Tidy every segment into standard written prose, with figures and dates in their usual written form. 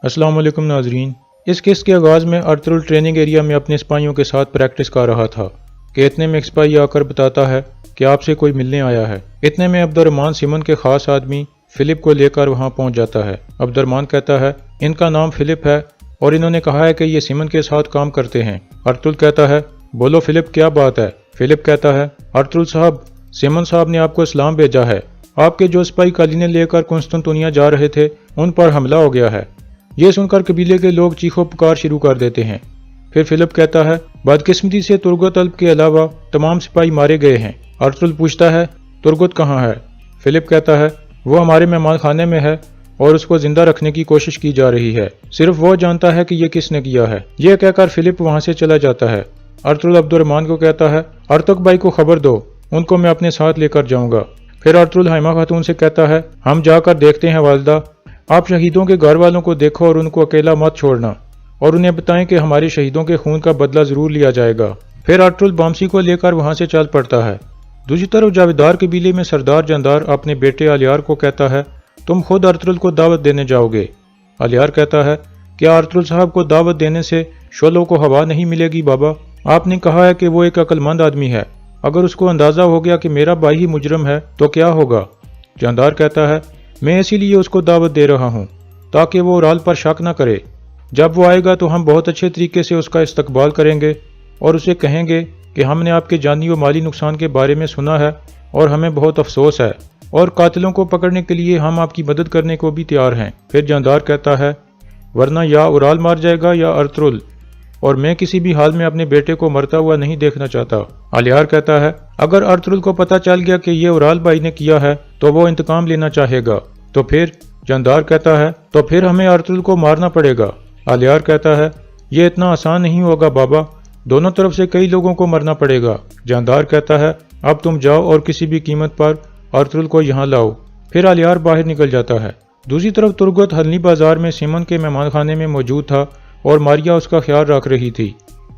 अस्सलाम वालेकुम नाजरीन। इस किस्त के आगाज़ में अर्तुल ट्रेनिंग एरिया में अपने सिपाहियों के साथ प्रैक्टिस कर रहा था कि इतने में एक सिपाही आकर बताता है कि आपसे कोई मिलने आया है। इतने में अब्दुर्रहमान सिमन के खास आदमी फिलिप को लेकर वहां पहुंच जाता है। अब्दुर्रहमान कहता है इनका नाम फिलिप है और इन्होंने कहा है कि ये सिमन के साथ काम करते हैं। अर्तुल कहता है बोलो फिलिप, क्या बात है? फिलिप कहता है अर्तुल साहब, सिमन साहब ने आपको इस्लाम भेजा है। आपके जो सिपाही कालीने लेकर कुंस्तुनतुनिया जा रहे थे उन पर हमला हो गया है। ये सुनकर कबीले के लोग चीखो पुकार शुरू कर देते हैं। फिर फिलिप कहता है बदकिस्मती से तुर्गत अल्प के अलावा तमाम सिपाही मारे गए हैं। अर्तुल पूछता है तुर्गत कहाँ है? फिलिप कहता है वो हमारे मेहमान खाने में है और उसको जिंदा रखने की कोशिश की जा रही है। सिर्फ वो जानता है कि ये किसने किया है। ये कहकर फिलिप वहां से चला जाता है। अर्तुल अब्दुर्रहमान को कहता है अर्तुक भाई को खबर दो, उनको मैं अपने साथ लेकर जाऊंगा। फिर अर्तुल हाइमा खातून से कहता है हम जाकर देखते हैं वालिदा, आप शहीदों के घर वालों को देखो और उनको अकेला मत छोड़ना और उन्हें बताएं कि हमारे शहीदों के खून का बदला जरूर लिया जाएगा। फिर अर्तुल बामसी को लेकर वहां से चल पड़ता है। दूसरी तरफ जावेदार कबीले में सरदार जानदार अपने बेटे अलियार को कहता है तुम खुद अर्तुल को दावत देने जाओगे। अलियार कहता है क्या अर्तुल साहब को दावत देने से शोलों को हवा नहीं मिलेगी बाबा? आपने कहा है कि वो एक अक्लमंद आदमी है, अगर उसको अंदाजा हो गया कि मेरा भाई ही मुजरम है तो क्या होगा? जानदार कहता है मैं इसीलिए उसको दावत दे रहा हूँ ताकि वो उराल पर शक न करे। जब वो आएगा तो हम बहुत अच्छे तरीके से उसका इस्तकबाल करेंगे और उसे कहेंगे कि हमने आपके जानी व माली नुकसान के बारे में सुना है और हमें बहुत अफसोस है और कातिलों को पकड़ने के लिए हम आपकी मदद करने को भी तैयार हैं। फिर जानदार कहता है वरना या उराल मार जाएगा या अर्तुल, और मैं किसी भी हाल में अपने बेटे को मरता हुआ नहीं देखना चाहता। अलियार कहता है अगर अर्तुल को पता चल गया कि ये उराल भाई ने किया है तो वो इंतकाम लेना चाहेगा। तो फिर? जानदार कहता है तो फिर हमें अर्तुल को मारना पड़ेगा। अलियार कहता है ये इतना आसान नहीं होगा बाबा, दोनों तरफ से कई लोगों को मरना पड़ेगा। जानदार कहता है अब तुम जाओ और किसी भी कीमत पर अर्तुल को यहाँ लाओ। फिर अलियार बाहर निकल जाता है। दूसरी तरफ तुर्गत हलनी बाजार में सिमन के मेहमान खाने में मौजूद था और मारिया उसका ख्याल रख रही थी।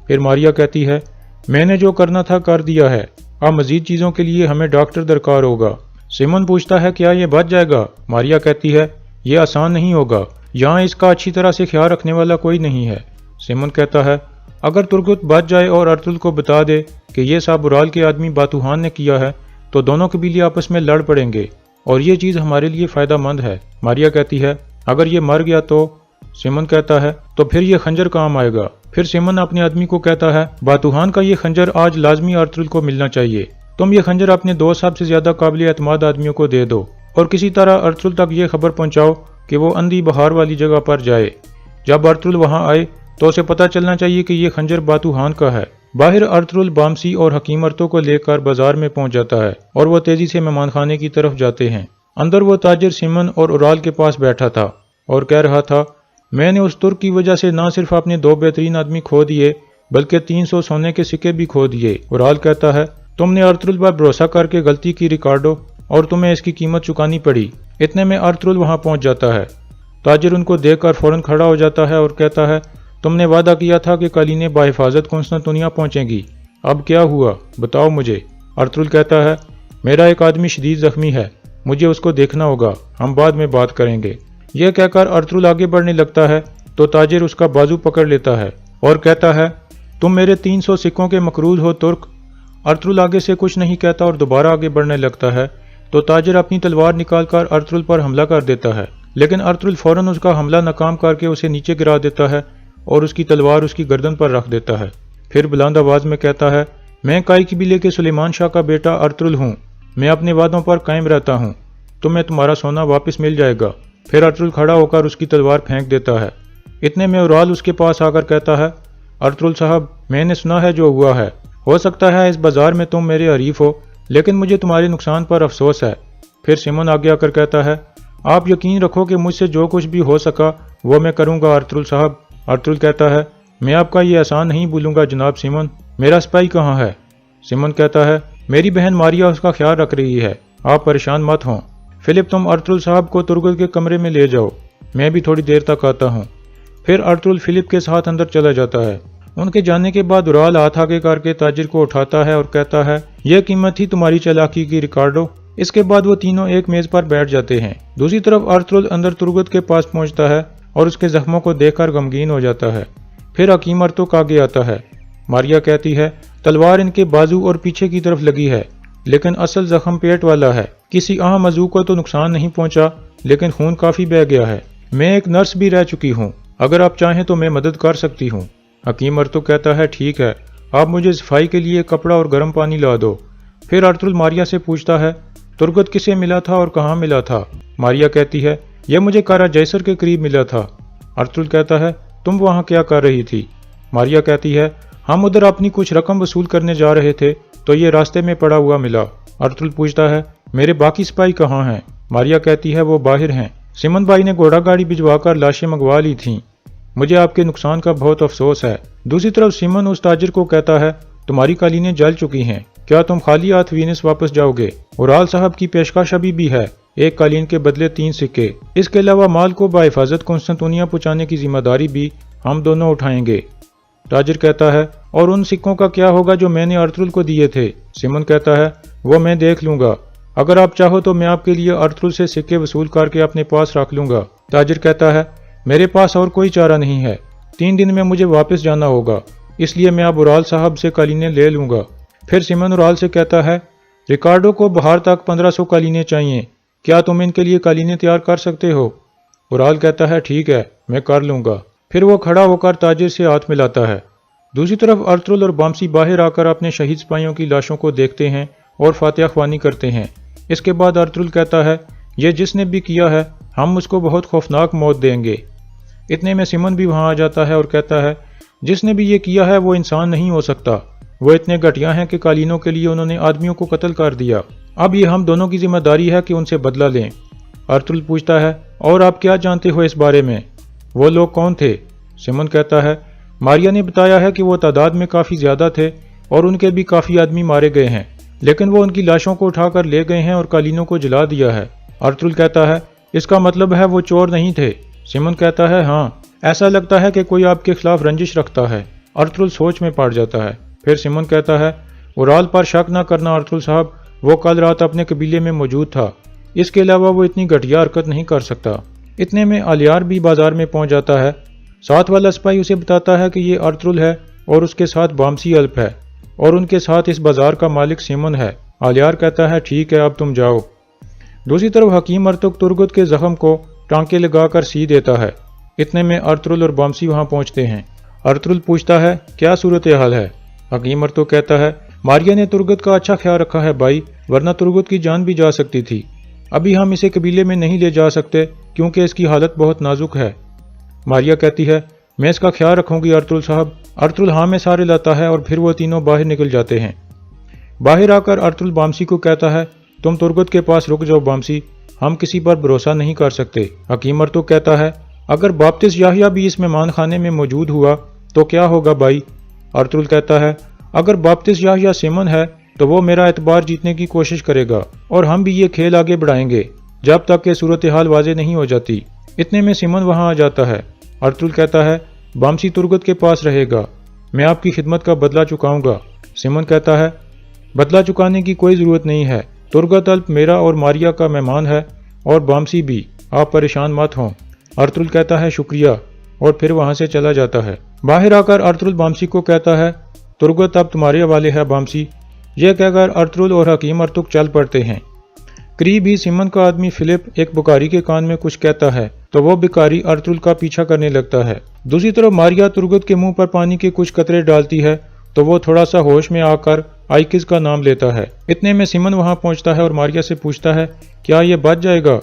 फिर मारिया कहती है मैंने जो करना था कर दिया है, अब मजीद चीज़ों के लिए हमें डॉक्टर दरकार होगा। सिमन पूछता है क्या ये बच जाएगा? मारिया कहती है ये आसान नहीं होगा, यहाँ इसका अच्छी तरह से ख्याल रखने वाला कोई नहीं है। सिमन कहता है अगर तुर्गत बच जाए और अर्तुल को बता दे कि ये सब उराल के आदमी बातूहान ने किया है तो दोनों कबीले आपस में लड़ पड़ेंगे और ये चीज़ हमारे लिए फ़ायदा मंद है। मारिया कहती है अगर ये मर गया तो? सिमन कहता है तो फिर ये खंजर काम आएगा। फिर सिमन अपने आदमी को कहता है बातूहान का ये खंजर आज लाजमी अर्तुल को मिलना चाहिए। तुम ये खंजर अपने 2 सबसे ज्यादा काबिल एतमाद आदमियों को दे दो और किसी तरह अर्तुल तक ये खबर पहुंचाओ कि वो अंधी बहार वाली जगह पर जाए। जब अर्तुल वहां आए तो उसे पता चलना चाहिए कि ये खंजर बातूहान का है। बाहर अर्तुल बामसी और हकीम अर्तो को लेकर बाजार में पहुंच जाता है और वो तेजी से मेहमान खाने की तरफ जाते हैं। अंदर वो ताजिर सिमन और उराल के पास बैठा था और कह रहा था मैंने उस तुर्क की वजह से न सिर्फ अपने 2 बेहतरीन आदमी खो दिए बल्कि 300 सोने के सिक्के भी खो दिए। उराल कहता है तुमने अर्तुल पर भरोसा करके गलती की रिकार्डो और तुम्हें इसकी कीमत चुकानी पड़ी। इतने में अर्तुल वहां पहुंच जाता है। ताजिर उनको देखकर फौरन खड़ा हो जाता है और कहता है तुमने वादा किया था कि कालीने बाहिफाजत कुंस्तुनतुनिया पहुंचेंगी, अब क्या हुआ बताओ मुझे। अर्तुल कहता है मेरा एक आदमी शदीद जख्मी है, मुझे उसको देखना होगा, हम बाद में बात करेंगे। यह कहकर अर्तुल आगे बढ़ने लगता है तो ताजिर उसका बाजू पकड़ लेता है और कहता है तुम मेरे 300 सिक्कों के मकरूज हो तुर्क। अर्तुल आगे से कुछ नहीं कहता और दोबारा आगे बढ़ने लगता है तो ताजिर अपनी तलवार निकालकर अर्तुल पर हमला कर देता है, लेकिन अर्तुल फौरन उसका हमला नाकाम करके उसे नीचे गिरा देता है और उसकी तलवार उसकी गर्दन पर रख देता है। फिर बुलंद आवाज में कहता है मैं काई कबीले के सुलेमान शाह का बेटा अर्तुल हूँ, मैं अपने वादों पर कायम रहता हूँ, तुम्हें तुम्हारा सोना वापस मिल जाएगा। फिर अर्तुल खड़ा होकर उसकी तलवार फेंक देता है। इतने में उराल उसके पास आकर कहता है अर्तुल साहब मैंने सुना है जो हुआ है, हो सकता है इस बाजार में तुम मेरे हरीफ हो लेकिन मुझे तुम्हारे नुकसान पर अफसोस है। फिर सिमन आगे आकर कहता है आप यकीन रखो कि मुझसे जो कुछ भी हो सका वो मैं करूंगा अर्तुल साहब। अर्तुल कहता है मैं आपका ये एहसान नहीं भूलूंगा जनाब सिमन, मेरा सिपाही कहाँ है? सिमन कहता है मेरी बहन मारिया उसका ख्याल रख रही है, आप परेशान मत हों। फिलिप तुम अर्तुल साहब को तुर्गत के कमरे में ले जाओ, मैं भी थोड़ी देर तक आता हूँ। फिर अर्तुल फिलिप के साथ अंदर चला जाता है। उनके जाने के बाद उराल हाथ आगे करके ताजिर को उठाता है और कहता है यह कीमत थी तुम्हारी चालाकी की रिकार्डो। इसके बाद वो तीनों एक मेज पर बैठ जाते हैं। दूसरी तरफ अर्तुल अंदर तुर्गत के पास पहुंचता है और उसके जख्मों को देखकर गमगीन हो जाता है। फिर हकीम अर्तुग आगे आता है। मारिया कहती है, तलवार इनके बाजू और पीछे की तरफ लगी है, लेकिन असल जख्म पेट वाला है। किसी अहम अज़ू को तो नुकसान नहीं पहुंचा, लेकिन खून काफी बह गया है। मैं एक नर्स भी रह चुकी हूँ, अगर आप चाहें तो मैं मदद कर सकती हूँ। हकीम अर्तुग कहता है, ठीक है, आप मुझे सफाई के लिए कपड़ा और गर्म पानी ला दो। फिर अर्तुल मारिया से पूछता है, तुर्गत किसे मिला था और कहाँ मिला था? मारिया कहती है, यह मुझे कारा जैसर के करीब मिला था। अर्तुल कहता है, तुम वहाँ क्या कर रही थी? मारिया कहती है, हम उधर अपनी कुछ रकम वसूल करने जा रहे थे तो ये रास्ते में पड़ा हुआ मिला। अर्तुल पूछता है, मेरे बाकी सिपाही कहाँ हैं? मारिया कहती है, वो बाहर हैं। सिमन भाई ने घोड़ा गाड़ी भिजवाकर लाशें मंगवा ली थीं। मुझे आपके नुकसान का बहुत अफसोस है। दूसरी तरफ सिमन उस ताजिर को कहता है, तुम्हारी कालीनें जल चुकी हैं, क्या तुम खाली हाथ वीनस वापस जाओगे? उराल साहब की पेशकश अभी भी है, एक कालीन के बदले 3 सिक्के। इसके अलावा माल को बाहिफाजत कुंस्तांतुनिया पहुंचाने की जिम्मेदारी भी हम दोनों उठाएंगे। ताजिर कहता है, और उन सिक्कों का क्या होगा जो मैंने अर्तुल को दिए थे? सिमन कहता है, वो मैं देख लूंगा, अगर आप चाहो तो मैं आपके लिए अर्तुल से सिक्के वसूल करके अपने पास रख लूंगा। ताजिर कहता है, मेरे पास और कोई चारा नहीं है, 3 दिन में मुझे वापस जाना होगा, इसलिए मैं अब उराल साहब से कालीनें ले लूंगा। फिर सिमन उराल से कहता है, रिकार्डो को बाहर तक 1500 कालीनें चाहिए, क्या तुम इनके लिए कालीनें तैयार कर सकते हो? उराल कहता है, ठीक है, मैं कर लूंगा। फिर वो खड़ा होकर ताजिर से हाथ मिलाता है। दूसरी तरफ अर्तुल और बामसी बाहर आकर अपने शहीद सिपाहियों की लाशों को देखते हैं और फातिहा ख्वानी करते हैं। इसके बाद अर्तुल कहता है, ये जिसने भी किया है हम उसको बहुत खौफनाक मौत देंगे। इतने में सिमन भी वहां आ जाता है और कहता है, जिसने भी ये किया है वो इंसान नहीं हो सकता, वो इतने घटिया हैं कि कालीनों के लिए उन्होंने आदमियों को कत्ल कर दिया। अब ये हम दोनों की जिम्मेदारी है कि उनसे बदला लें। अर्तुल पूछता है, और आप क्या जानते हो इस बारे में? वो लोग कौन थे? सिमन कहता है, मारिया ने बताया है कि वो तादाद में काफ़ी ज़्यादा थे और उनके भी काफ़ी आदमी मारे गए हैं, लेकिन वो उनकी लाशों को उठाकर ले गए हैं और कालीनों को जला दिया है। अर्तुल कहता है, इसका मतलब है वो चोर नहीं थे? सिमन कहता है, हाँ, ऐसा लगता है कि कोई आपके खिलाफ रंजिश रखता है। अर्तुल सोच में पड़ जाता है। फिर सिमन कहता है, उराल पर शक न करना अर्तुल साहब, वो कल रात अपने कबीले में मौजूद था, इसके अलावा वो इतनी घटिया हरकत नहीं कर सकता। इतने में अलियार भी बाजार में पहुंच जाता है। साथ वाला सिपाही उसे बताता है कि ये अर्तुल है और उसके साथ बामसी अल्प है और उनके साथ इस बाजार का मालिक सिमन है। अलियार कहता है, ठीक है, अब तुम जाओ। दूसरी तरफ हकीम अर्तुग तुर्गत के जख्म को टांके लगाकर सी देता है। इतने में अर्तुल और बामसी वहां पहुंचते हैं। अर्तुल पूछता है, क्या सूरत हाल है? हकीम अर्तुग कहता है, मारिया ने तुर्गत का अच्छा ख्याल रखा है भाई, वरना तुर्गत की जान भी जा सकती थी। अभी हम इसे कबीले में नहीं ले जा सकते क्योंकि इसकी हालत बहुत नाजुक है। मारिया कहती है, मैं इसका ख्याल रखूंगी अर्तुल साहब। अर्तुल हाँ में सारे लाता है और फिर वो तीनों बाहर निकल जाते हैं। बाहर आकर अर्तुल बामसी को कहता है, तुम तुर्गत के पास रुक जाओ बामसी, हम किसी पर भरोसा नहीं कर सकते। हकीम अर्तुग कहता है, अगर बाप्तिस याहिया भी इस मेहमान खाने में मौजूद हुआ तो क्या होगा भाई? अर्तुल कहता है, अगर बाप्तिस याहिया सिमन है तो वो मेरा एतबार जीतने की कोशिश करेगा और हम भी ये खेल आगे बढ़ाएंगे जब तक कि सूरत हाल वाज़ेह नहीं हो जाती। इतने में सिमन वहां आ जाता है। अर्तुल कहता है, बामसी तुर्गत के पास रहेगा, मैं आपकी खिदमत का बदला चुकाऊंगा। सिमन कहता है, बदला चुकाने की कोई ज़रूरत नहीं है, तुर्गत अल्प मेरा और मारिया का मेहमान है और बामसी भी, आप परेशान मत हों। अर्तुल कहता है, शुक्रिया, और फिर वहां से चला जाता है। बाहर आकर अर्तुल बामसी को कहता है, तुर्गत अब तुम्हारे हवाले है बामसी। यह कहकर अर्तुल और हकीम अर्तुग चल पड़ते हैं। करीब ही सिमन का आदमी फिलिप एक बुकारी के कान में कुछ कहता है तो वो भिखारी अर्तुल का पीछा करने लगता है। दूसरी तरफ मारिया तुर्गत के मुंह पर पानी के कुछ कतरे डालती है तो वो थोड़ा सा होश में आकर आइकिस का नाम लेता है। इतने में सिमन वहां पहुंचता है और मारिया से पूछता है, क्या ये बच जाएगा?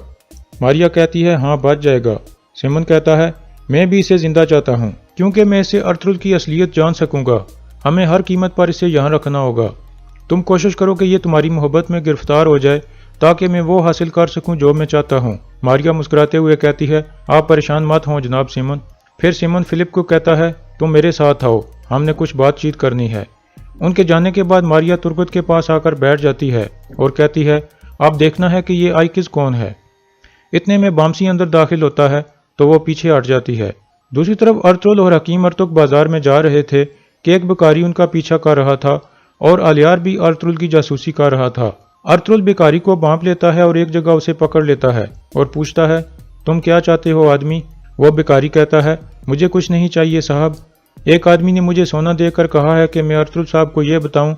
मारिया कहती है, हाँ बच जाएगा। सिमन कहता है, मैं भी इसे जिंदा चाहता हूँ क्योंकि मैं इसे अर्तुल की असलियत जान सकूंगा। हमें हर कीमत पर इसे यहाँ रखना होगा। तुम कोशिश करो कि ये तुम्हारी मोहब्बत में गिरफ्तार हो जाए ताकि मैं वो हासिल कर सकूं जो मैं चाहता हूं। मारिया मुस्कुराते हुए कहती है, आप परेशान मत हों जनाब सिमन। फिर सिमन फिलिप को कहता है, तुम मेरे साथ आओ, हमने कुछ बातचीत करनी है। उनके जाने के बाद मारिया तुर्गत के पास आकर बैठ जाती है और कहती है, आप देखना है कि ये आइकिस कौन है। इतने में बामसी अंदर दाखिल होता है तो वो पीछे हट जाती है। दूसरी तरफ अर्तुल और हकीम अर्तुग बाजार में जा रहे थे कि एक भिखारी उनका पीछा कर रहा था और अलियार भी अर्तुल की जासूसी कर रहा था। अर्तुल भिखारी को भांप लेता है और एक जगह उसे पकड़ लेता है और पूछता है, तुम क्या चाहते हो आदमी? وہ بیکاری کہتا ہے مجھے کچھ نہیں چاہیے صاحب۔ ایک آدمی نے مجھے سونا دے کر کہا ہے کہ میں ارطغرل صاحب کو یہ بتاؤں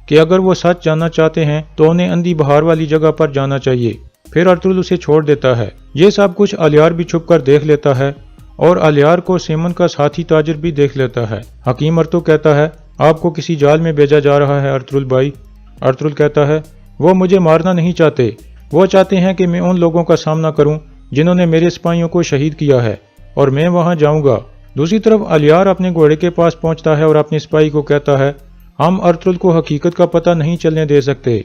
کہ اگر وہ سچ جاننا چاہتے ہیں تو انہیں اندھی بہار والی جگہ پر جانا چاہیے۔ پھر ارطغرل اسے چھوڑ دیتا ہے۔ یہ سب کچھ الیار بھی چھپ کر دیکھ لیتا ہے اور الیار کو سیمن کا ساتھی تاجر بھی دیکھ لیتا ہے۔ حکیم ارطغرل کہتا ہے آپ کو کسی جال میں بھیجا جا رہا ہے ارطغرل بھائی۔ ارطغرل کہتا ہے وہ مجھے مارنا نہیں چاہتے، وہ چاہتے ہیں کہ میں ان لوگوں کا سامنا کروں جنہوں نے میرے سپاہیوں کو شہید کیا ہے اور میں وہاں جاؤں گا۔ دوسری طرف الیار اپنے گھوڑے کے پاس پہنچتا ہے اور اپنے سپاہی کو کہتا ہے ہم ارطغرل کو حقیقت کا پتہ نہیں چلنے دے سکتے،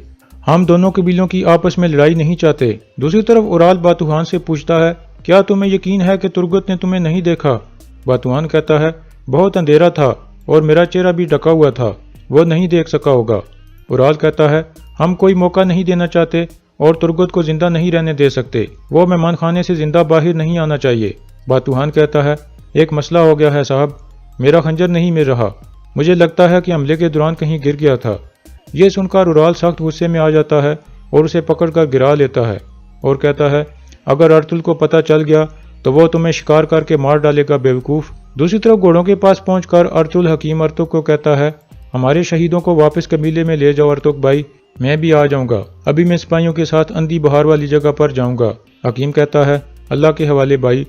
ہم دونوں قبیلوں کی آپس میں لڑائی نہیں چاہتے۔ دوسری طرف اورال باتوحان سے پوچھتا ہے کیا تمہیں یقین ہے کہ ترگت نے تمہیں نہیں دیکھا؟ باتوحان کہتا ہے بہت اندھیرا تھا اور میرا چہرہ بھی ڈھکا ہوا تھا، وہ نہیں دیکھ سکا ہوگا۔ اورال کہتا ہے ہم کوئی موقع نہیں دینا چاہتے اور ترگت کو زندہ نہیں رہنے دے سکتے، وہ مہمان خانے سے زندہ باہر نہیں آنا چاہیے۔ باتوحان کہتا ہے ایک مسئلہ ہو گیا ہے صاحب، میرا خنجر نہیں مل رہا، مجھے لگتا ہے کہ حملے کے دوران کہیں گر گیا تھا۔ یہ سن کر اورال سخت غصے میں آ جاتا ہے اور اسے پکڑ کر گرا لیتا ہے اور کہتا ہے اگر ارطغرل کو پتہ چل گیا تو وہ تمہیں شکار کر کے مار ڈالے گا بیوقوف۔ دوسری طرف گھوڑوں کے پاس پہنچ کر ارطغرل حکیم ارطغرل کو کہتا ہے ہمارے شہیدوں کو واپس قبیلے میں لے جاؤ ارطغرل بھائی، میں بھی آ جاؤں گا، ابھی میں سپاہیوں کے ساتھ اندھی بہار والی جگہ پر جاؤں گا۔ حکیم کہتا ہے اللہ کے حوالے بھائی۔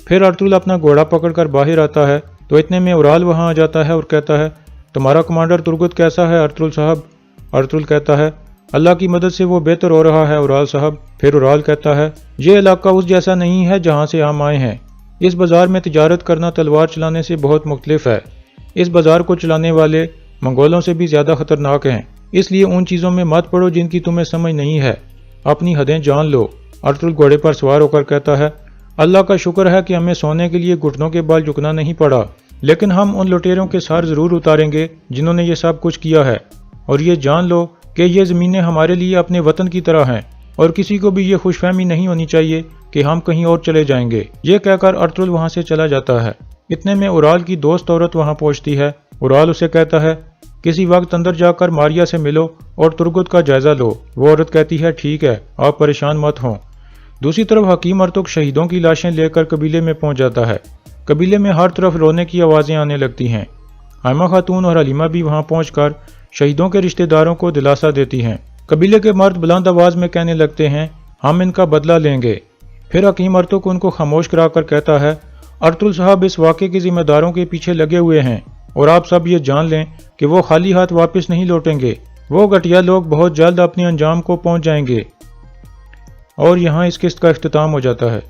پھر ارطغرل اپنا گھوڑا پکڑ کر باہر آتا ہے تو اتنے میں اورال وہاں آ جاتا ہے اور کہتا ہے تمہارا کمانڈر ترگت کیسا ہے ارطغرل صاحب؟ ارطغرل کہتا ہے اللہ کی مدد سے وہ بہتر ہو رہا ہے اورال صاحب۔ پھر اورال کہتا ہے یہ علاقہ اس جیسا نہیں ہے جہاں سے ہم آئے ہیں، اس بازار میں تجارت کرنا تلوار چلانے سے بہت مختلف ہے، اس بازار کو چلانے والے منگولوں سے بھی زیادہ خطرناک ہیں، اس لیے ان چیزوں میں مت پڑو جن کی تمہیں سمجھ نہیں ہے، اپنی حدیں جان لو۔ ارطغرل گھوڑے پر سوار ہو کر کہتا ہے اللہ کا شکر ہے کہ ہمیں سونے کے لیے گھٹنوں کے بال جھکنا نہیں پڑا، لیکن ہم ان لٹیروں کے سار ضرور اتاریں گے جنہوں نے یہ سب کچھ کیا ہے، اور یہ جان لو کہ یہ زمینیں ہمارے لیے اپنے وطن کی طرح ہیں اور کسی کو بھی یہ خوش فہمی نہیں ہونی چاہیے کہ ہم کہیں اور چلے جائیں گے۔ یہ کہہ کر ارطغرل وہاں سے چلا جاتا ہے۔ اتنے میں اورال کی دوست عورت وہاں پہنچتی ہے۔ اورال اسے کہتا ہے کسی وقت اندر جا کر ماریا سے ملو اور ترگت کا جائزہ لو۔ وہ عورت کہتی ہے ٹھیک ہے، آپ پریشان مت ہوں۔ دوسری طرف حکیم ارطغرل شہیدوں کی لاشیں لے کر قبیلے میں پہنچ جاتا ہے۔ قبیلے میں ہر طرف رونے کی آوازیں آنے لگتی ہیں۔ حائمہ خاتون اور حلیمہ بھی وہاں پہنچ کر شہیدوں کے رشتہ داروں کو دلاسا دیتی ہیں۔ قبیلے کے مرد بلند آواز میں کہنے لگتے ہیں ہم ان کا بدلہ لیں گے۔ پھر حکیم ارطغرل ان کو خاموش کرا کر کہتا ہے ارطغرل صاحب اس واقعے کے ذمہ داروں کے پیچھے لگے ہوئے ہیں اور آپ سب یہ جان لیں کہ وہ خالی ہاتھ واپس نہیں لوٹیں گے، وہ گھٹیا لوگ بہت جلد اپنے انجام کو پہنچ جائیں گے۔ اور یہاں اس قسط کا اختتام ہو جاتا ہے۔